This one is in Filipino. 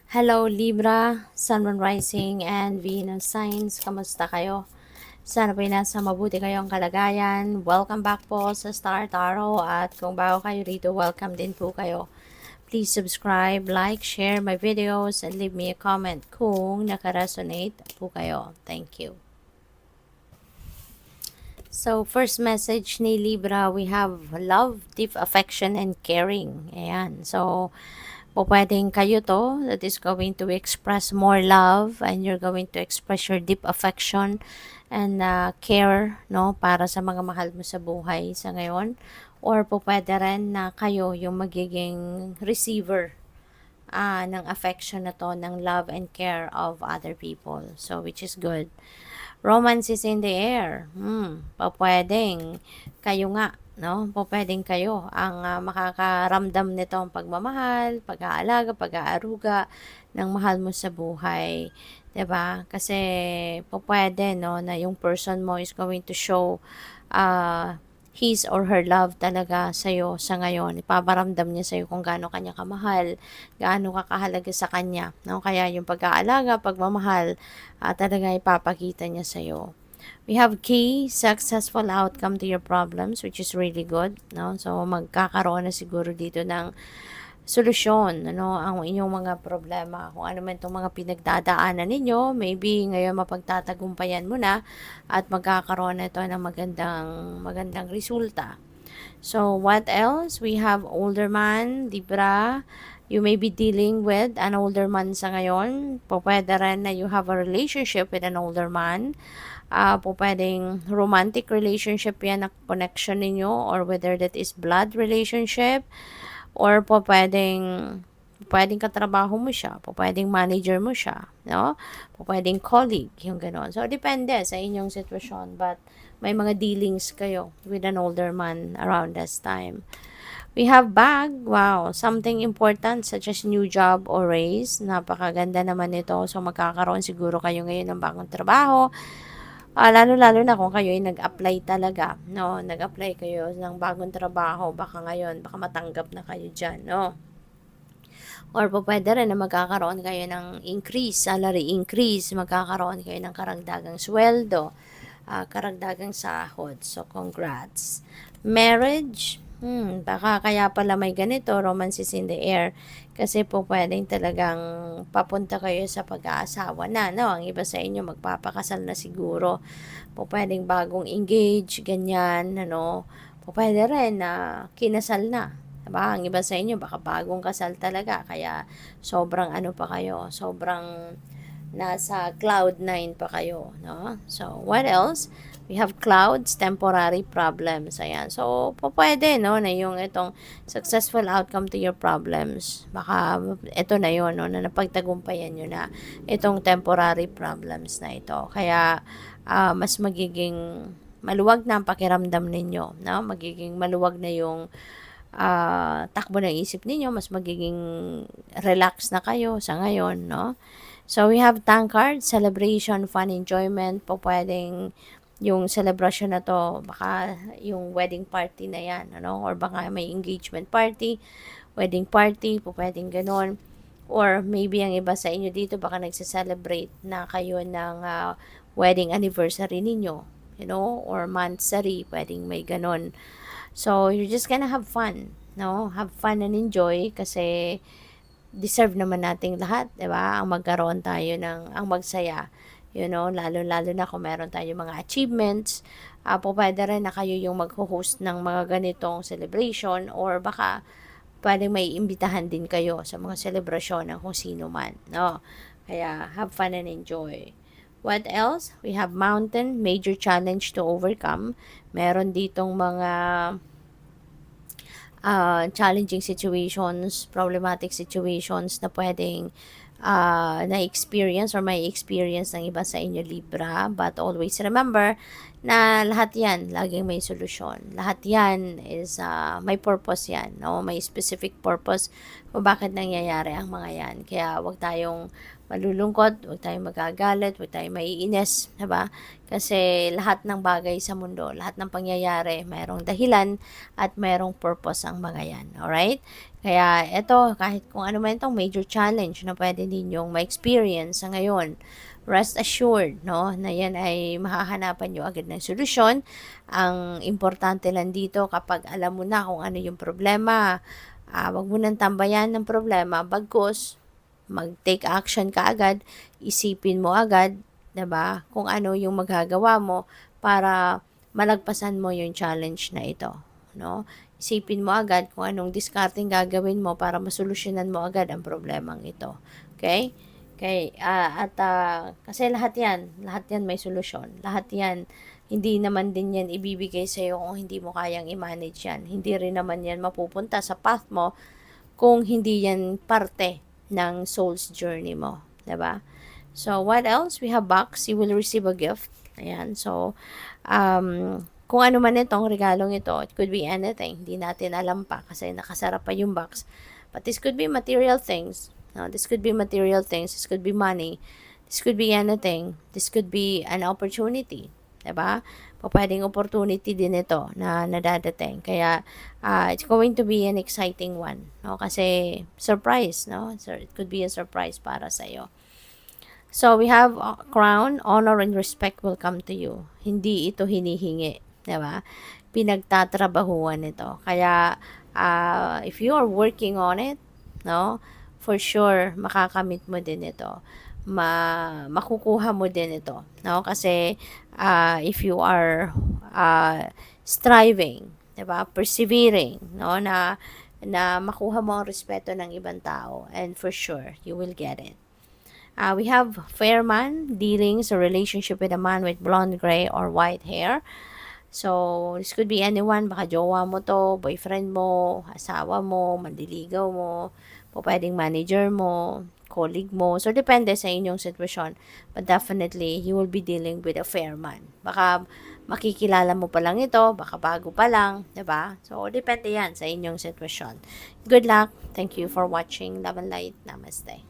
Hello Libra, Sun, Moon, Rising, and Venus signs. Kamusta kayo? Sana po'y nasa mabuti kayong kalagayan. Welcome back po sa Star Tarot at kung bago kayo rito, welcome din po kayo. Please subscribe, like, share my videos, and leave me a comment kung nakaresonate po kayo. Thank you. So, first message ni Libra, we have love, deep affection, and caring. Ayan. So, pwedeng kayo to that is going to express more love and you're going to express your deep affection and care, no, para sa mga mahal mo sa buhay sa ngayon. Or pwede rin na kayo yung magiging receiver ng affection na to, ng love and care of other people. So, which is good. Romance is in the air. Pwedeng kayo nga, no? Pwedeng kayo ang makakaramdam nitong pagmamahal, pag-aalaga, pag-aaruga ng mahal mo sa buhay. 'Di ba? Kasi pwede, no, na yung person mo is going to show his or her love talaga sa'yo sa ngayon. Ipaparamdam niya sa'yo kung gaano kanya kamahal, gaano ka kahalaga sa kanya. No? Kaya yung pag-aalaga, pagmamahal, talaga ipapakita niya sa'yo. We have key, successful outcome to your problems, which is really good. No? So, magkakaroon na siguro dito ng solusyon, ano, ang inyong mga problema. Kung ano man itong mga pinagdadaanan ninyo, maybe ngayon mapagtatagumpayan mo na at magkakaroon na ito ng magandang resulta. So, what else? We have older man, Libra. You may be dealing with an older man sa ngayon. Pwede rin na you have a relationship with an older man. Pwedeng romantic relationship yan na connection ninyo or whether that is blood relationship or pwedeng katrabaho mo siya, pwedeng manager mo siya, no? Pwedeng colleague, yung gano'n. So, depende sa inyong sitwasyon, but may mga dealings kayo with an older man around this time. We have bag, wow, something important such as new job or raise. Napakaganda naman ito. So, magkakaroon siguro kayo ngayon ng bagong trabaho. Lalo-lalo na kung kayo ay nag-apply talaga, no? Nag-apply kayo ng bagong trabaho, baka ngayon, baka matanggap na kayo dyan, no? Or pwede rin na magkakaroon kayo ng increase, salary increase, magkakaroon kayo ng karagdagang sweldo, karagdagang sahod. So, congrats. Marriage, baka kaya pala may ganito, romance is in the air. Kasi pwedeng talagang papunta kayo sa pag-aasawa na, no? Ang iba sa inyo magpapakasal na siguro. Pwedeng bagong engage, ganyan, ano. Pwede rin na kinasal na. Diba? Ang iba sa inyo, baka bagong kasal talaga. Kaya, sobrang ano pa kayo, sobrang nasa cloud 9 pa kayo, no? So, what else? We have clouds, temporary problems. Ayan. So, pwede, no, na yung itong successful outcome to your problems. Baka, ito na yun, no, na napagtagumpayan nyo na itong temporary problems na ito. Kaya, mas magiging maluwag na ang pakiramdam ninyo, no? Magiging maluwag na yung takbo ng isip ninyo, mas magiging relax na kayo sa ngayon, no? So, we have tankard, celebration, fun, enjoyment. Pwedeng yung celebration na to, baka yung wedding party na yan, ano? Or baka may engagement party, wedding party, pwedeng ganon. Or maybe ang iba sa inyo dito, baka nagse-celebrate na kayo ng wedding anniversary ninyo, you know? Or monthsary, pwedeng may ganon. So, you're just gonna have fun, no? Have fun and enjoy kasi deserve naman nating lahat, 'di ba? Ang magkaroon tayo ng ang magsaya, you know, lalo-lalo na kung meron tayong mga achievements. Pwede rin na kayo yung mag-host ng mga ganitong celebration or baka pwedeng may imbitahan din kayo sa mga selebrasyon ng kung sino man, no? Kaya have fun and enjoy. What else? We have mountain, major challenge to overcome. Meron ditong mga challenging situations, problematic situations na pwedeng na-experience or may experience ng iba sa inyo, Libra. But always remember na lahat yan, laging may solusyon. Lahat yan is may purpose yan, no? May specific purpose kung bakit nangyayari ang mga yan. Kaya wag tayong malulungkot, wag tayong magagalit, wag tayong maiinis, diba? Kasi lahat ng bagay sa mundo, lahat ng pangyayari, mayroong dahilan at mayroong purpose ang mga yan. Alright? Kaya eto, kahit kung ano man itong major challenge na pwede ninyong ma-experience sa ngayon, rest assured, no, na yan ay mahahanapan nyo agad ng solusyon. Ang importante lang dito, kapag alam mo na kung ano yung problema, wag mo nang tambayan ng problema, bagkus mag-take action ka agad, isipin mo agad, 'di ba, kung ano yung magagawa mo para malagpasan mo yung challenge na ito, no? Isipin mo agad kung anong discarding gagawin mo para masolusyonan mo agad ang problemang ito. Okay? Kasi lahat yan may solusyon. Lahat yan, hindi naman din yan ibibigay sa'yo kung hindi mo kayang i-manage yan. Hindi rin naman yan mapupunta sa path mo kung hindi yan parte ng soul's journey mo. 'Di ba? So, what else? We have box. You will receive a gift. Ayan. So, kung ano man itong regalong ito, it could be anything. Hindi natin alam pa kasi nakasarap pa yung box. But this could be material things. No, this could be material things. This could be money. This could be anything. This could be an opportunity. Diba? Pwedeng opportunity din ito na nadadating. Kaya, it's going to be an exciting one. No? Kasi, surprise, no? So, it could be a surprise para sa'yo. So, we have crown, honor, and respect will come to you. Hindi ito hinihingi. Diba? Pinagtatrabahuan ito. Kaya, if you are working on it, no? For sure, makakamit mo din ito. Makukuha mo din ito. No? Kasi, if you are striving, diba? Persevering, no? Na makuha mo ang respeto ng ibang tao. And for sure, you will get it. We have fair man, dealings or relationship with a man with blonde, gray, or white hair. So, this could be anyone. Baka jowa mo to, boyfriend mo, asawa mo, mandiligaw mo, pwedeng manager mo, colleague mo. So, depende sa inyong sitwasyon. But definitely, you will be dealing with a fair man. Baka makikilala mo pa lang ito, baka bago pa lang, 'di ba? So, depende yan sa inyong sitwasyon. Good luck. Thank you for watching. Love and light. Namaste.